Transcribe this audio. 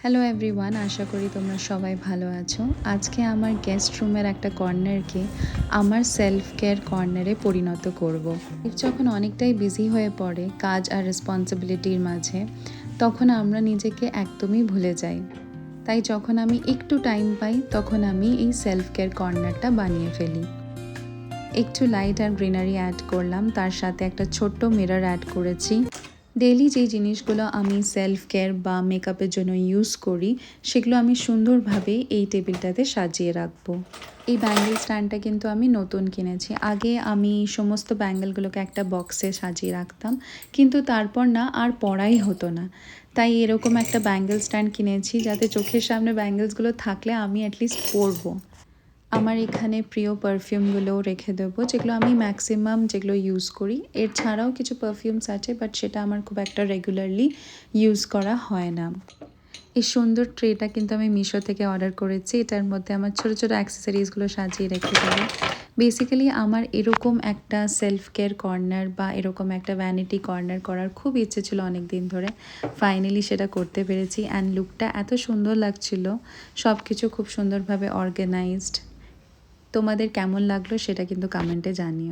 Hello everyone, আশা করি তোমরা সবাই ভালো আছো। আজকে আমার গেস্ট রুমের একটা কর্নারকে আমার সেলফ কেয়ার কর্নারে পরিণত করব। যখন অনেকটাই বিজি হয়ে পড়ে কাজ আর রেসপন্সিবিলিটির মাঝে, তখন আমরা নিজেকে একদমই ভুলে যাই। তাই যখন আমি একটু টাইম পাই তখন আমি এই সেলফ কেয়ার কর্নারটা বানিয়ে ফেলি। একটু লাইট আর গ্রিনারি অ্যাড করলাম, তার সাথে একটা ছোট্ট মিরর অ্যাড করেছি। ডেইলি যেই জিনিসগুলো আমি সেলফ কেয়ার বা মেকআপের জন্য ইউজ করি সেগুলো আমি সুন্দরভাবে এই টেবিলটাতে সাজিয়ে রাখবো। এই ব্যাঙ্গেল স্ট্যান্ডটা কিন্তু আমি নতুন কিনেছি। আগে আমি সমস্ত ব্যাঙ্গেলগুলোকে একটা বক্সে সাজিয়ে রাখতাম, কিন্তু তারপর না আর পরাই হতো না। তাই এরকম একটা ব্যাঙ্গেল স্ট্যান্ড কিনেছি, যাতে চোখের সামনে ব্যাঙ্গেলসগুলো থাকলে আমি অ্যাটলিস্ট পরবো। আমার এখানে প্রিয় পারফিউমগুলোও রেখে দেবো, যেগুলো আমি ম্যাক্সিমাম যেগুলো ইউজ করি। এর ছাড়াও কিছু পারফিউমস আছে, বাট সেটা আমার খুব একটা রেগুলারলি ইউজ করা হয় না। এই সুন্দর ট্রেটা কিন্তু আমি মিশো থেকে অর্ডার করেছি। এটার মধ্যে আমার ছোটো ছোটো অ্যাক্সেসরিজগুলো সাজিয়ে রেখে দেবো। বেসিক্যালি আমার এরকম একটা সেলফ কেয়ার কর্নার বা এরকম একটা ভ্যানিটি কর্নার করার খুব ইচ্ছে ছিল অনেক দিন ধরে। ফাইনালি সেটা করতে পেরেছি, অ্যান্ড লুকটা এত সুন্দর লাগছিল, সব কিছু খুব সুন্দরভাবে অর্গানাইজড। তোমাদের কেমন লাগলো সেটা কিন্তু কমেন্টে জানিও।